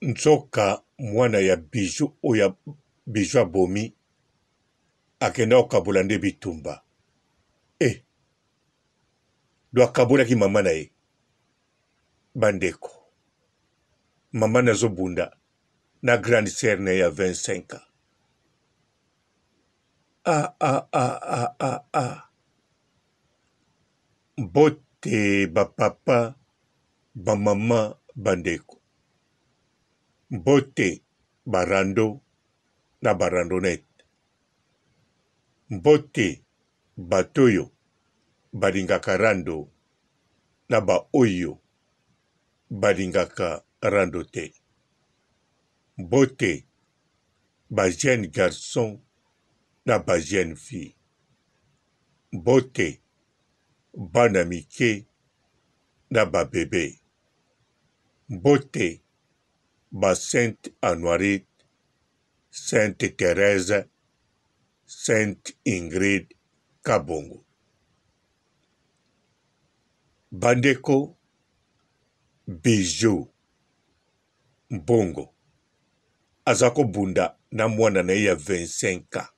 nzoka mwana ya biju oya biju abomi akenda okabola nde bitumba do akabolaki mama na ye bandeko mama nazobunda na grande sœur na ye ya 25 ans mbote bapapa bamama bandeko mbote barando na barandonete mbote batoyo balingaka rando na baoyo balingaka rando te mbote ba jeune garçon na ba jeune fille mbote bana mike na ba bebe mbote ba Sainte Anoirite, Sainte Thérèse, Sainte Ingrid Kabongo. Bandeko Bijou Mbongo azako bunda na mwana na ye ya 25 ans.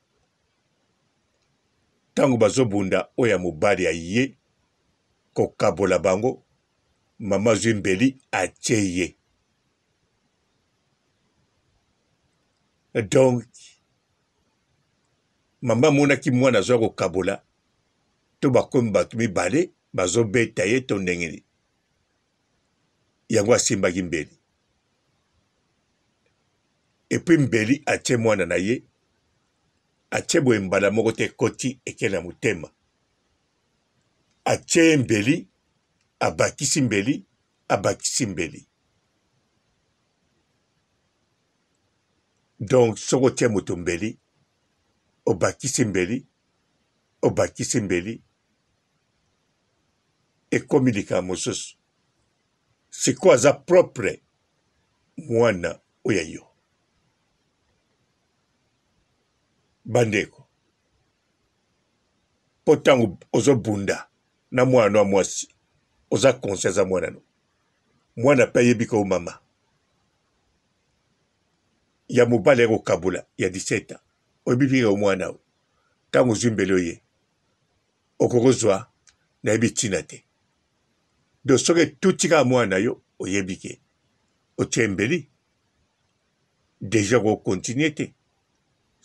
Tango bazobunda oya mobali ya ye kokabola bango mama Zwimbeli atie ye. Donc mama monaki mwana azwa kokabola to bakomi bato mibale bazobeta ye to ndenge yango asimbaki Mbeli. Epuis Mbeli atie mwana na ye atie boye mbala moko te koti eke na motema atie Mbeli abakisi Mbeli abakisi Mbeli. Donc soko tie moto Mbeli obakisi Mbeli obakisi Mbeli ekomi likambo mosusu siko aza propre mwana oya yo. Bandeko po ntango ozobunda na mwana wa mwasi oza conscient za mwana no mwana mpe ayebi ko mama ya mobali ya kokabula ya 17 ans oyebi ko mwana o ntango ozwi Mbeli oye okokozwa nayebi ntina te do soki etutika mwana yo oyebi ke otie Mbeli deja kokontinue te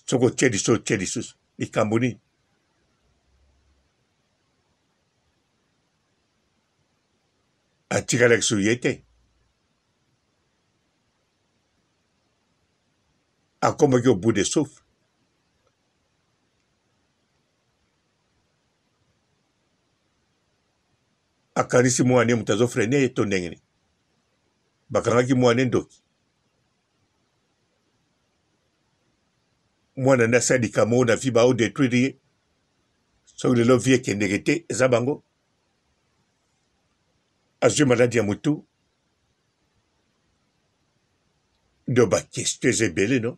soko otie lisusu likambo nini. Atikalaki so ye te akomaki au bout de souffle. Akanisi mwana moto azofrene ye to ndenge nini bakangaki mwana ndoki mwana nde asali likambo na vi baodétruire ye soki lelo vi ekendeke te eza bango azwi maladi ya motu do bakestio eza ebele no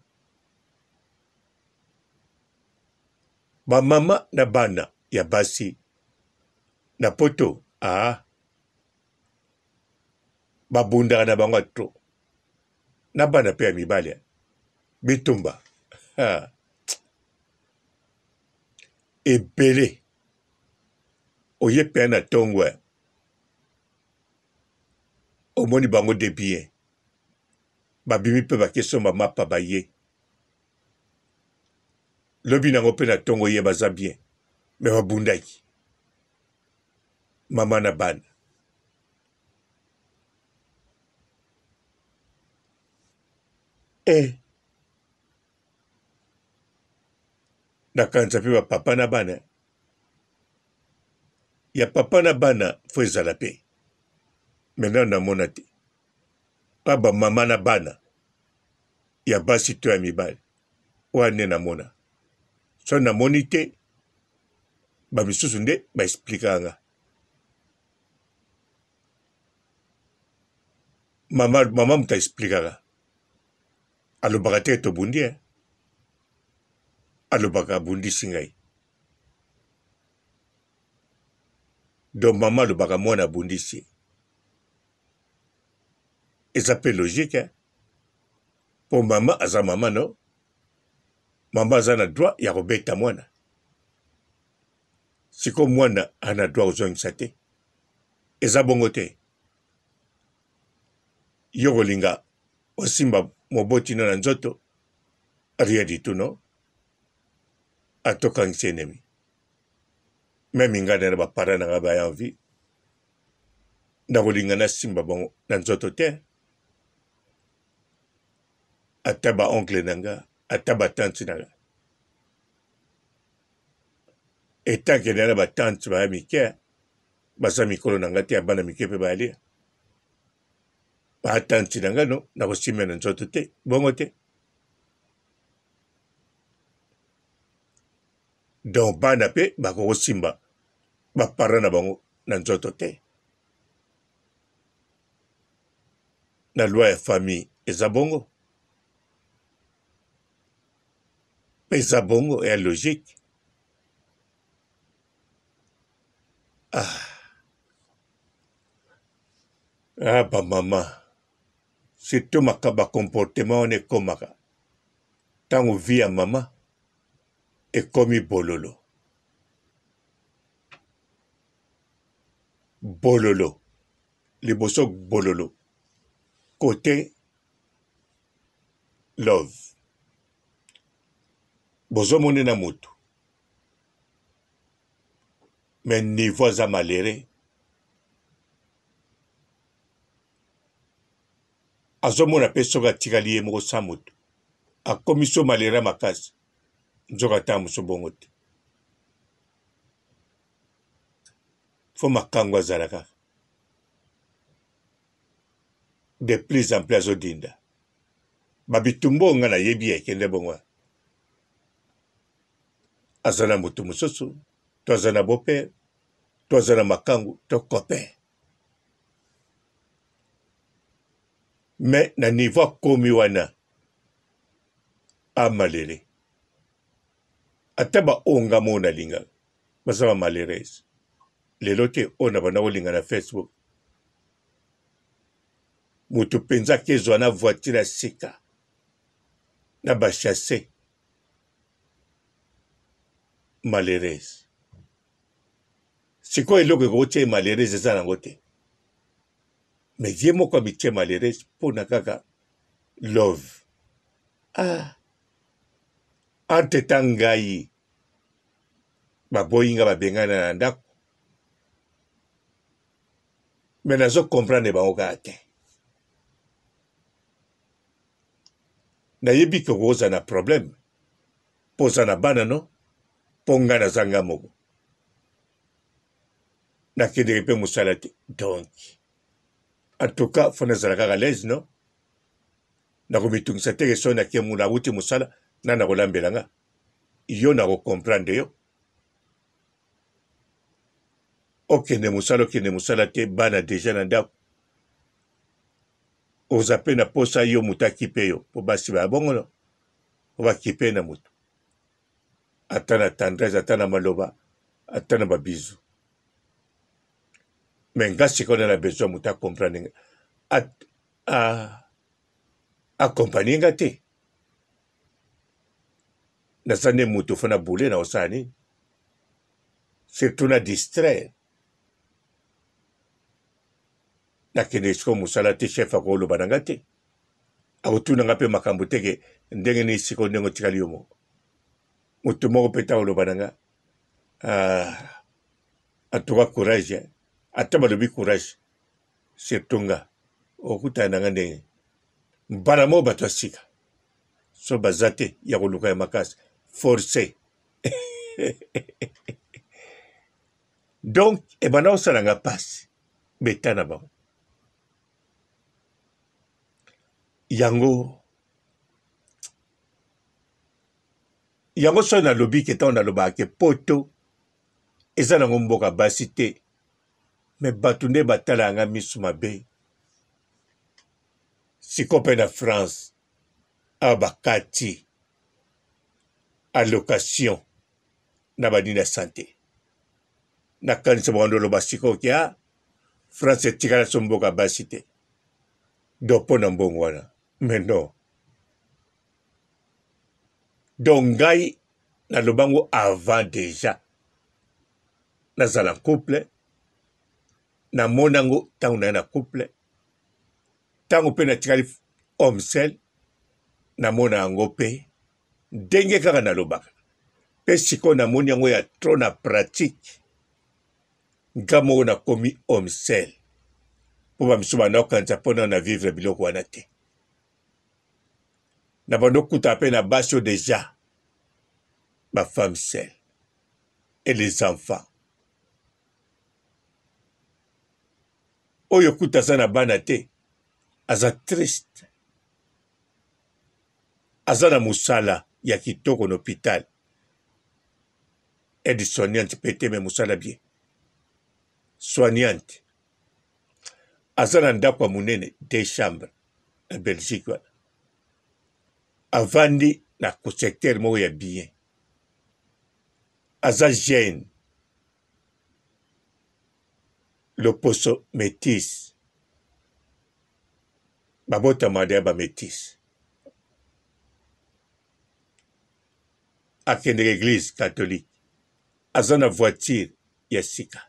bamama na bana ya basi na poto babundaka na bango atro na bana mpe ya mibali bitumba ebele oye mpe na ntongo omoni bango de bien babimi mpe bakesomba mapa baye lobi nango mpe na ntongo ye baza bien me babundaki mama na bana nakanisa mpe bapapa na bana ya papa na bana fo ezala mpe maintenant namona te pa bamama na bana ya basi to ya mibali oyo nde namona so namoni te bamisusu nde baexplikanga mama moto aexplikaka alobaka te tobundi alobaka abundisi ngai donc mama alobaka mwana abundisi eza mpe logique po mama aza mama no mama aza na droit ya kobeta mwana siko mwana ana droit kozongisa te eza bongo te yo kolinga osimba moboti na nzoto rien du tout no atokangisa enemi meme nga na bapara na nga baya envie na kolinga nasimba bongo na nzoto te ata baoncle na nga ata batante na nga etanke na batante baya mike baza mikolo na nga te ya bana mike mpe bayalia batanti na nga no na kosimba na nzoto te bongo te donc bana mpe bakokosimba bapara na bango na nzoto te na loi ya famille eza bongo eza bongo ya logique bamama surtout makaba comportement wana ekomaka ntango vi ya mama ekomi bololo bololo liboso bololo côté love bozomonena motu mais niveau aza malere azomona mpe soki atikali ye moko sa motu akomi so malere makasi nzoka ata moso bongo te fo makango azalaka de plus en plus azodinda babitumbo nga nayebi ekende bongo aza na motu mosusu to aza na bopere to aza na makangu to copain me na niveau akomi wana amalere ata baonga mo nalinga baza bamalerese lelo te oyo na banda kolinga na Facebook moto mpenza akezwa na voiture ya sika na bachasse malerese sikoyo eloko ekokotia malerese eza nango te me ye moko abitie malerese mpona kaka love ante ta ngai baboyinga babengana na ndako me nazokomprendre bango kaka te nayebi ke koza na problème mpo oza na bana no mpo ngai naza nga moko nakendeke mpe mosala te donc en tout cas fo nazala kaka lese no nakomitungisa teke so nakie mu nauti mosala na nakolambela nga yo nakokomprendre yo okende mosala te bana deja na ndako oza mpe na posa yo moto akipe yo mpo basi baya bongo no po bakipe na moto ata na tendresse ata na maloba ata na babizu me nga sikoyo na besoin moto akomprendre nga akompanie nga te naza nde moto fo na bule na osala nini surtout na distraire nakende sikoyo mosala te chef akoloba na nga te akotuna nga mpe makambo teke ndenge nini sikoyo ndenge otikali yo moko moto moko mpe ta koloba na nga atuka courage ata balobi courage surtout nga okutana na nga ndenge mbala moko bato asika so baza te ya koluka ya makasi forcé donc ebanda kosala nga mpasi beta na bango yango so nalobi ke ntango nalobaka ke poto eza nango mboka basi te me bato nde batala yanga miso mabe siko mpe na France awa bakati allocation na banini ya sante nakanisa bango oloba sikoyo ke France etikala so mboka basi te do mpo na mbongo wana mais non donc ngai nalobango avant déjà nazala couple namonango ntango na ye na couple ntango mpe natikali homme seul namona yango mpe ndenge kaka nalobaka mpe sikoyo namoni yango ya tro na pratique nga moko nakomi homme seul mpo bamisu banaokanisa mpona na vivre biloko wana te na bando kuta mpe na basi oyo déjà bafemme seule et les enfants oyo kuta aza na bana te aza triste aza na mosala ya kitoko na hôpital aide soignante mpe te me mosala bien soignante aza na ndako ya monene 2 chambres na Belgique wana avandi na secteur moko ya bien aza jeune loposo métis babotama deya bamétis akendeka église catholique aza na voiture ya sika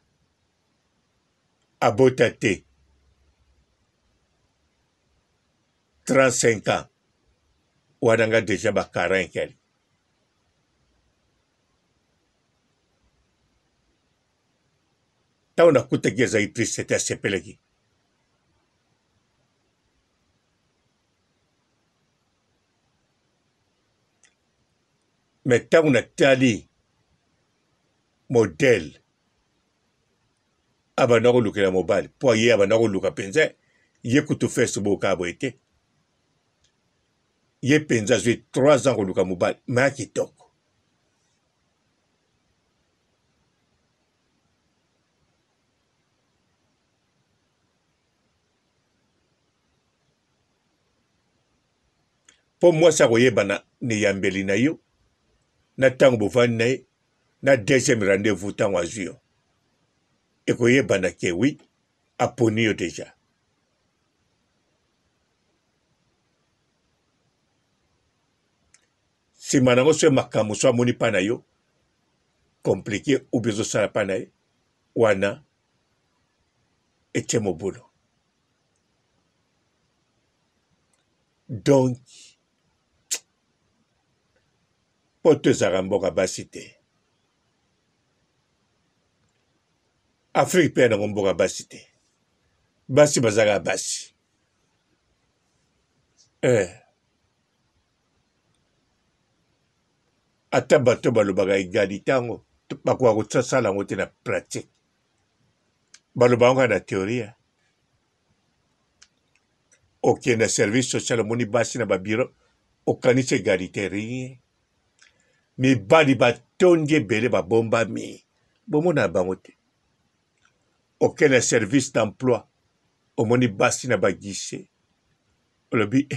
abota te 35 ans wana nga deja ba 40 keli ntango nakutaki ezali triste te asepelaki me ntango natali modele abanda kolukela mobali mpo ye abanda koluka mpenza ye kutu fese boka boye te ye mpenza azwi 3 ans koluka mobali me ya kitoko mpo mwasi akoyebana neyambeli na yo na ntango bovandi na ye na deuxième rendez-vous ntango azwi yo ekoyebana ke wi aponi yo deja nsima nango so makambo so amoni mpa na yo komplike ubi ezosala mpa na ye wana etie mobulu donc mpo to ezalaka mboka basi te afrique mpe yango mboka basi te basi bazalaka basi ata bato balobaka egalite yango bakoka kosala yango te na pratique balobaka yango na théorie okende na service social omoni basi na babiro okanisi egalite rien mibali batondi ebele babombami bomona bango te okende na service d'emploi omoni basi na bagise olobi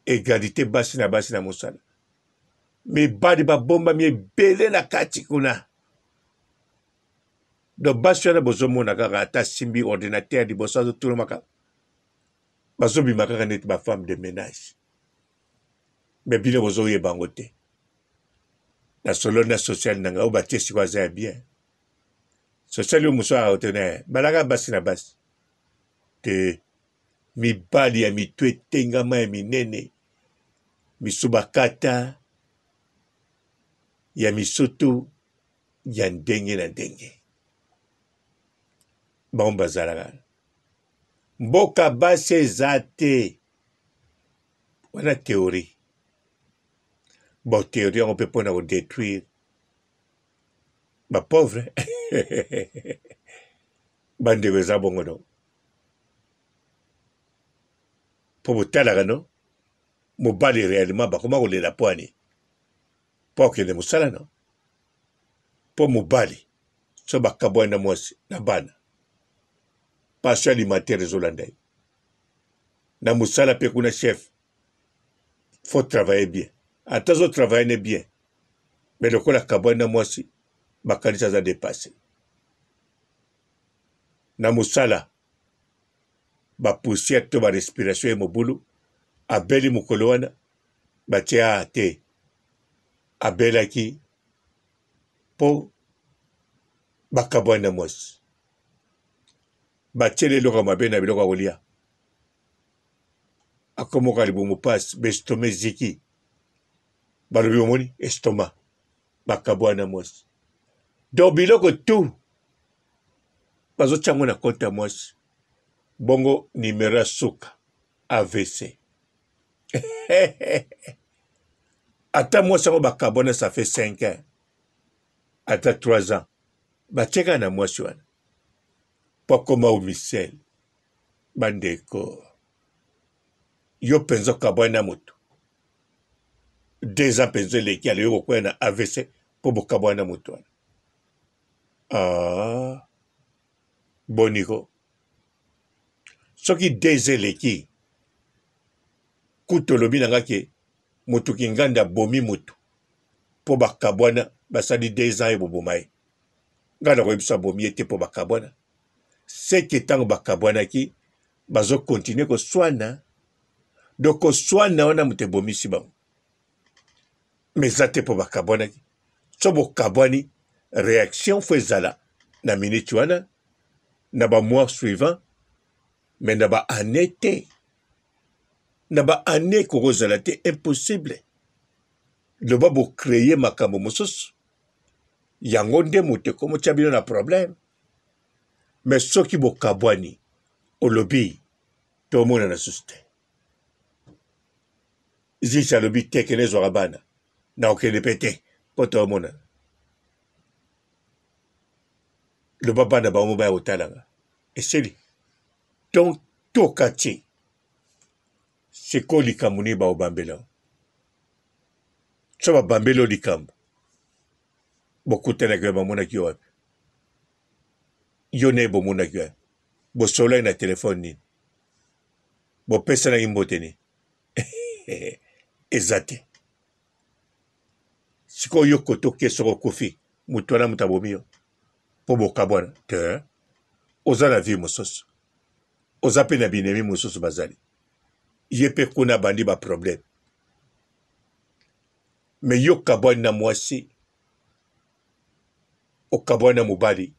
egalite basi na mosala mibali babombami ebele na kati kuna do basi wana bozomona kaka ata simbi ordinateur liboso azotunamaka bazobima kaka neti bafemme de ménage me bino bozoyeba yango te na solo na social na ngai oyo batie siko aza ya bien social oyo mosu akotene balaka basi na basi te mibali ya mitu etengama ya minene misu bakata ya misutu ya ndenge na ndenge bango bazalaka mboka basi eza te wana théorie bon théorie yango mpe mpona kodétruire bapauvre bandeko eza bongo no mpo botalaka no mobali réellement bakoma kolela po ani mpo akende mosala no mpo mobali so bakabwani na mwasi na bana passion alimentaire ezolanda ye na mosala mpe kuna chef faut travailler bien ata azotravaille ne bien me lokola kabwani na mwasi bakanisi aza dépassé na mosala bapoussière to barespiration ye mobulu abeli mokolo wana batie te abelaki mpo bakabwana mwasi batie eloko mabe na biloko ya kolia akomoka libumu pasi bestome ziki balobi omoni estoma bakabwana mwasi donc biloko tu bazotiango na konte ya mwasi bongo nimero ya suka AVC ata mwasi yango bakabwana ça fait 5 ans ata 3 ans batieka na mwasi wana po akoma omisele bandeko yo mpenza okabwana na moto 2 ans mpenza eleki aloyi kokwea na AVC mpo bokabwana na moto wana boniko soki 2 ans eleki kutu olobi na nga ke moto kinganda abomi moto mpo bakabwana basali 2 ans eboboma ye ngai nakoyebisa abomi ye te mpo bakabwana seke ntango bakabwanaki bazokontinue koswana donc koswana wana moto ebomisi bango me eza te mpo bakabwanaki so bokabwani réaction fo ezala na miniti wana na bamois suivant me na baane te na baane kokozala te impossible loba bocreye makambo mosusu yango nde moto ekomotya bino na problème me soki bokabwani olobi tomonana susu te zisi alobi te kende ezwaka bana na okende mpe te mpo tomonana loba bana bango baya kotalanga eseli donc toka te sikoyo likambo nini baobambela so babambeli o likambo bokutanaki yo bamonaki yo wapi yo naye bomonaki wapi bosolaki na telefone nini bopesanaki mbote nini eza te sikoyo yo kotoke soko okufi moto wana moto abomi yo mpo bokabwana te oza na vie mosusu oza mpe na binemi mosusu bazali ye mpe kuna bandi baproblème me yo kabwani na mwasi okabwani na mobali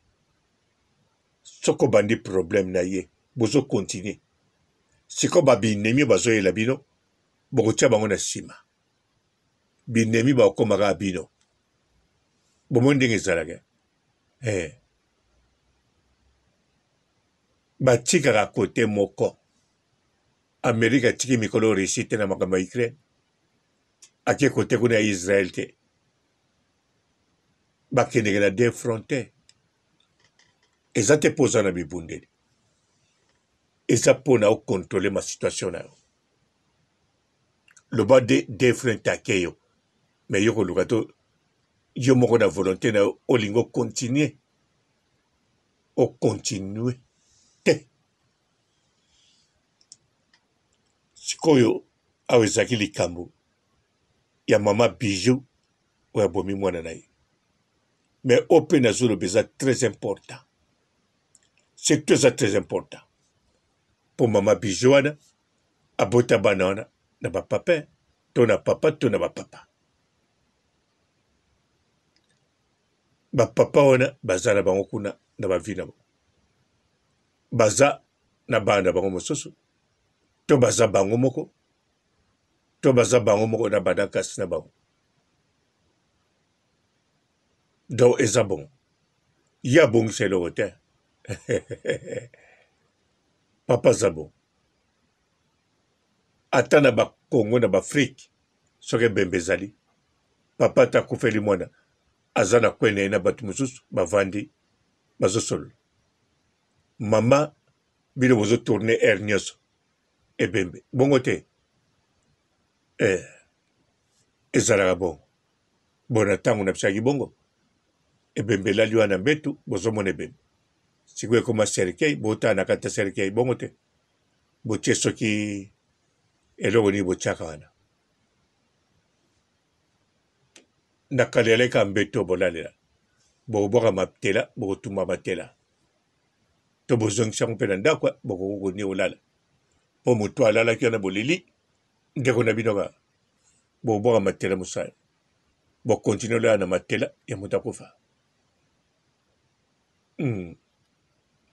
soko bandi problème na ye bozokontinue siko babinemi bazoyela bino bokotia bango na nsima binemi bakomaka bino bomoi ndenge ezalaka batikaka kote moko amerika atiki mikolo réussi te na makambo ya Ukraine ake kote kuna ya Israel te bakendeke na deux front te eza te mpo oza na bibundeli eza mpo na okontrole ma situation na yo loba deux front ake yo me yo koluka to yo moko na volonté na yo olingi okontinue te sikoyo awa ezalaki likambo ya mama Bijou oyo abomi mwana na ye mais ope nazoloba eza très important surtout eza très important mpo mama Bijou wana abota bana wana na bapapa to na papa to na bapapa bapapa wana baza na bango kuna na bavi na bango baza na bana na bango mosusu to baza bango moko na bana kasi na bango donc eza bon ye abongisa eloko te papa aza bon ata na bakongo na baafrike soki ebembe ezali papa ata akufeli mwana aza na kwene ye na bato mosusu bavandi bazosolola mama bino bozotourne aire nyonso ebembe bongo te ezalaka bongo bona ntango na bisaki bongo ebembe elali wana mbetu bozomona ebembe sikoyo ekoma serikei botala na kati ya serikei bongo te botie soki eloko nini botiaka wana na kala eleka mbeto bolalela bokobwaka matela bokotuma batela to bozongisango mpe na ndako bokokoni olala mpo moto alalaki wana bolili ndeko na bino bokobwaka matela mosala bo continue la na matela ya mutakufa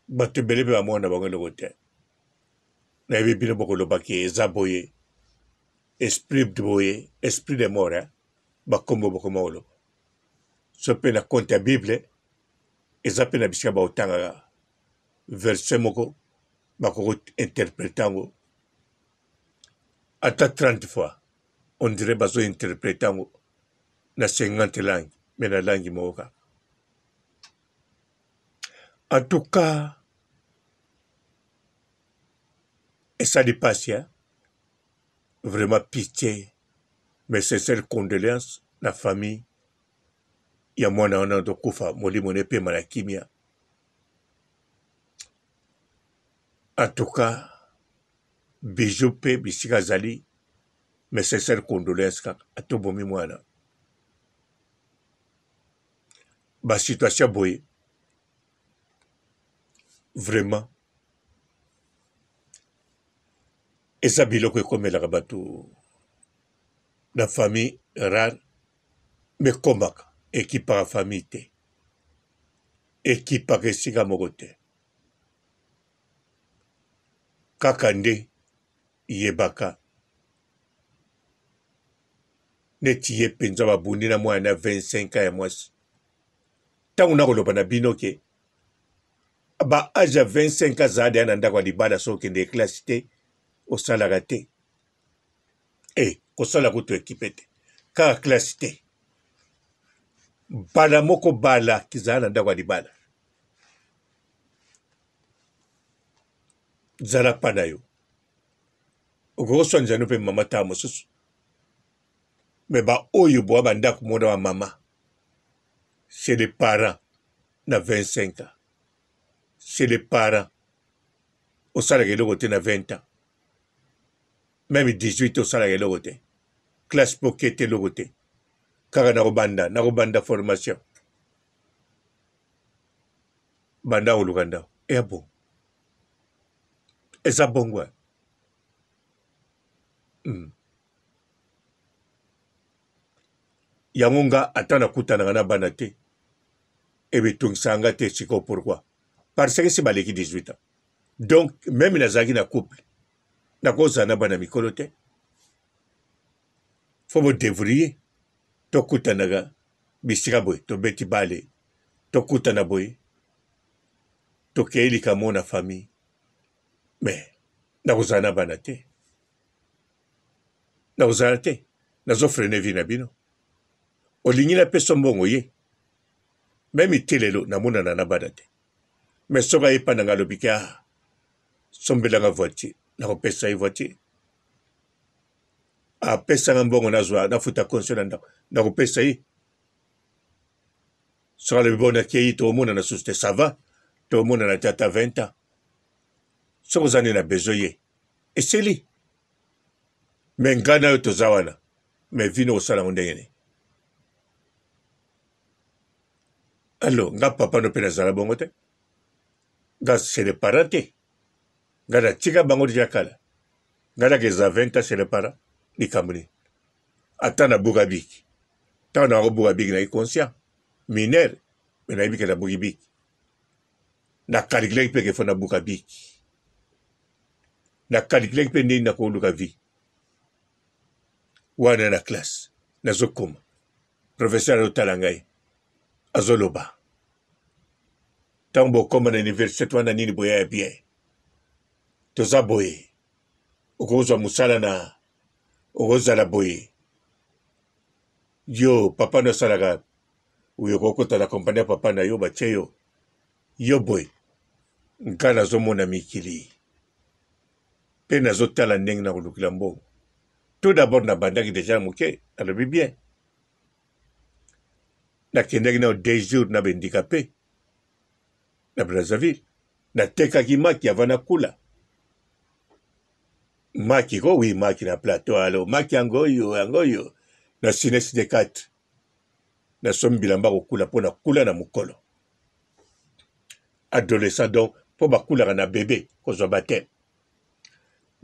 bato ebele mpe bamona bango eloko te nayebi bino bokolobaki eza boye esprit boye esprit de mort bakombo bokoma koloba so mpe na konte ya bible eza mpe na bisika baotangaka verset moko bakokointerprete yango ata 30 fois on dirait bazointerprete yango na 50 langue me na langue moko kaka en tout cas esali pasi vraiment pitié mais sincère condoléance na famille ya mwana wana tokufa molimo nepema na kimia en tout cas bijou mpe bisika azali mais sincère condoléance kaka atobomi mwana basituation boye vraiment eza biloko ekomelaka bato na famille rare me komaka ekipaka famille te ekipaka esika moko te kaka nde yebaka neti ye mpenza babundi na mwana na 25 ans ya mwasi ntango nakoloba na bino ke baage ya 25 ans azalade ya na ndako ya libala so okende eklasi te osalaka te kosala kutu ekipe te kaka klasi te bala moko bala kizala na ndako ya libala zala mpa na yo okokoswanisa no mpe mama taa mosusu me baoyo boa bandako mona wa mama chez les parents na 25 ans chez les parents osalaka eloko te na 20 ans même 18 osalaka eloko te classe poke te eloko te kaka nakobanda formation banda koluka ndako eya bon eza bongo yango nga ata nakutanaka na bana te ebitungisanga te siko pourquoi parce que si baleki 18 ans donc même nazalaki na couple nakozala na bana mikolo te fo bodevrier tokutanaka bisika boye tobeti bale tokutana boye tokei likamo na famille me nakozala na bana te nakozala te nazofrene vi na bino olingi napesa mbongo ye meme te lelo namonana na bana te me soki ayepa nanga alobiki sombelanga voiture nakopesa ye voiture apesanga mbongo nazwa nafuta consio na ndako nakopesa ye soki alobi bonaki ye tomonana susu te ça va tomonana te ata 20 ans soki oza nde na besoin ye eseli me ngai na yo toza wana me vino kosalango ndenge ne alo nga papa no mpe nazala bongo te nga sele para te nga natika bango deja kala nga naka eza 20 ans sele para likambo nini ata nabuka biki ntango nakobuka biki nayi conscient minere me nayebi ke nabuki biki nakalikilaki mpe ke fo nabuka biki nakalikilaki mpe ndeni nakoluka vi wana na classe nazokoma professeur azotala ngai azoloba ntango bokoma na université wana nini boya ya bien toza boye okozwa mosala na okozala boye yo papa no asalaka oyo kokota na kompani ya papa na yo batie yo boye ngai nazomona mikili mpe nazotala ndenge na kolukila mbongo tout d'abord nabandaki deja moke alobi bien nakendaki nao 2 jours na bahandicapé na Brazzaville natekaki maki avant nakula maki ko wi maki na plateau alo maki yango oyo na Sines de 4 nasomi bilamba kokula mpo nakula na mokolo adolescent donc mpo bakulaka na bebe kozwa bateme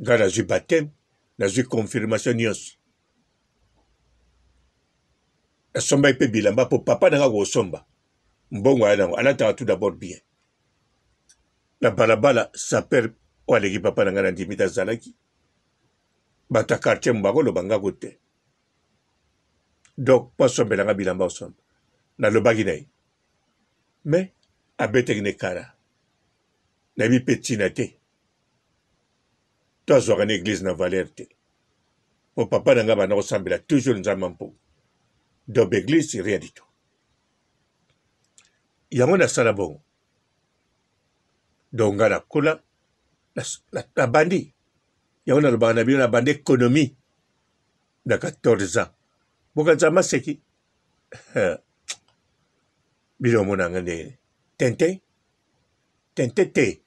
ngai nazwi bateme nazwi confirmation nyonso na somba ipe bilamba po papa nanga ko somba mbongo ana anata tout d'abord bien la balabala sa père waleki papa nanga na ndimita zalaki bata quartier mbako lo banga kote donc pas sombe nanga bilamba osomba na lobaki nayi mais abeteki ne kara na bi petina te to azwaka na église na valeur te po papa nanga bana kosambela toujours nzambe mpo donc église c'est rien du tout yango nasala bongo donc nga nakola na bandi yango nalobaka na bino na bandi économie na 14 ans boka nzambe aseki bino omonanga ndenge tente te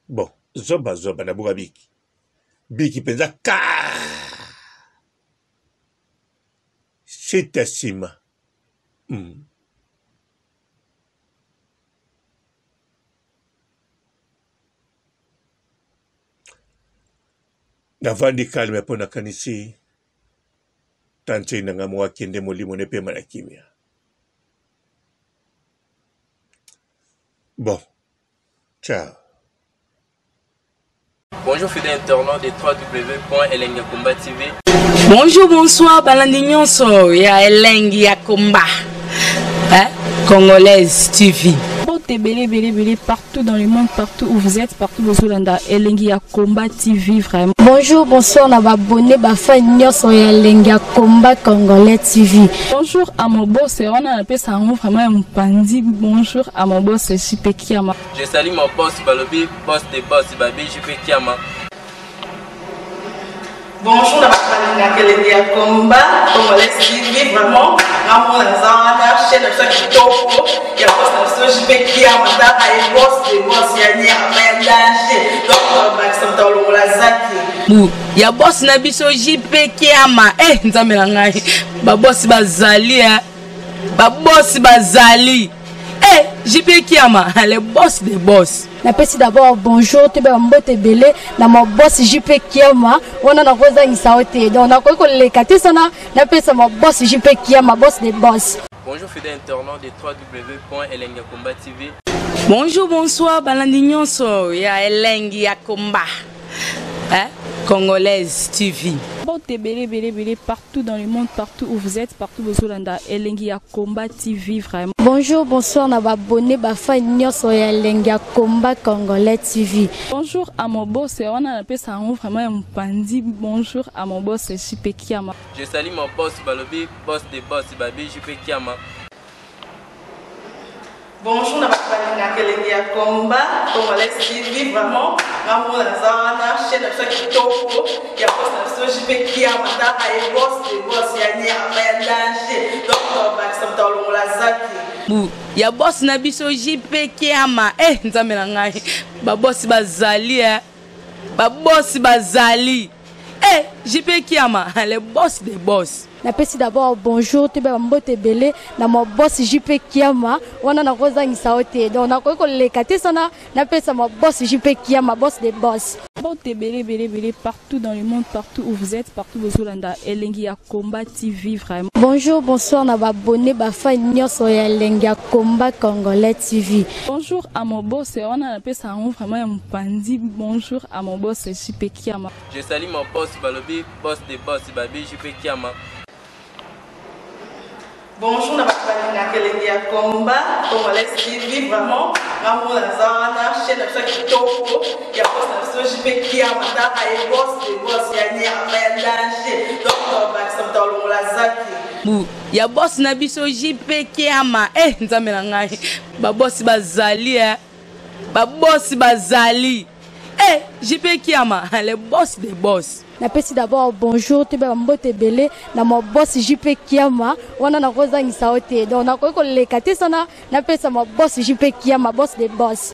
bon zoba na buka biki mpenza ka sita nsima navandi kalme mpo nakanisi tante nanga mo akende molimo ne pema na kimia bon ciao. Bonjour fidèles internautes de www.elengiakomba TV. Bonjour, bonsoir, balandi nyonso ya Elengi ya Komba, Congolaise TV. Belé partout dans le monde, partout où vous êtes, partout où vous êtes, Elengi ya Komba TV vraiment. Bonjour, bonsoir, on a abonné Bafa Nyonso ya Elengi ya Komba Congolais TV. Bonjour à mon boss, on a appelé ça vraiment un pandi. Bonjour à mon boss, JP Kiama. Je salue mon boss Balobi, boss des boss Babi, JP Kiama. Bonjour, na Elengi ya Komba Congolais TV vraiment. Ramon Zana, chaîne de Kitoko, il y a boss de JP Kiama, et boss des boss yani a danger. Donc Maxime Tolo la zaki. Ya boss na biso JP Kiama, nzambe na ngai. Ba boss bazali ba boss bazali. JP Kiama, le boss des boss. Napesi d'abord bonjour, tu peux mbote belé na mon boss JP Kiama, on a na rosa insaote. Donc na ko le katisana, napesa mon boss JP Kiama, boss des boss. Bonjour fidèles internautes de www.elengiakomba TV. Bonjour, bonsoir, balandi nyonso ya Elengi ya Komba, Congolaise TV. Belé partout dans le monde, partout où vous êtes, partout où vous êtes, Elengi ya Komba TV vraiment. Bonjour, bonsoir, on a abonné Bafa Nyonso ya Elengi ya Komba Congolais TV. Bonjour à mon boss, on a appelé ça vraiment un pandi. Bonjour à mon boss, JP Kiama. Je salue mon boss Balobi, boss des boss Babi, JP Kiama. Bonjour, na Elengi ya Komba Congolais TV vraiment. Ramon Zana, chaîne de Kitoko, il y a boss de JP Kiama, et boss des boss yani a danger. Donc Maxime Tolo la zaki. Ya boss na biso JP Kiama, nzambe na ngai. Ba boss bazali ba boss bazali. JP Kiama, le boss des boss. Napesi d'abord bonjour, tu peux mbote belé na mon boss JP Kiama, on a na rosa insaote. Donc na ko le katisana, napesa mon boss JP Kiama, boss des boss. Belé partout dans le monde, partout où vous êtes, partout où vous êtes, Elengi ya Komba TV vraiment. Bonjour, bonsoir, on a abonné Bafa Nyonso ya Elengi ya Komba Congolais TV. Bonjour à mon boss, on a appelé ça vraiment un pandi. Bonjour à mon boss, JP Kiama. Je salue mon boss Balobi, boss des boss Babi, JP Kiama. Bonjour, na Elengi ya Komba Congolais TV vraiment. Ramon Zana, chaîne de Kitoko, il y a boss de JP Kiama, et boss des boss yani a danger. Donc Maxime Tolo la zaki. Ya boss na biso JP Kiama, nzambe na ngai. Ba boss bazali ba boss bazali. JP Kiama, le boss des boss. Napesi d'abord bonjour, tu peux mbote belé na mon boss JP Kiama, on a na rosa insaote. Donc na ko le katisana, napesa mon boss JP Kiama, boss des boss.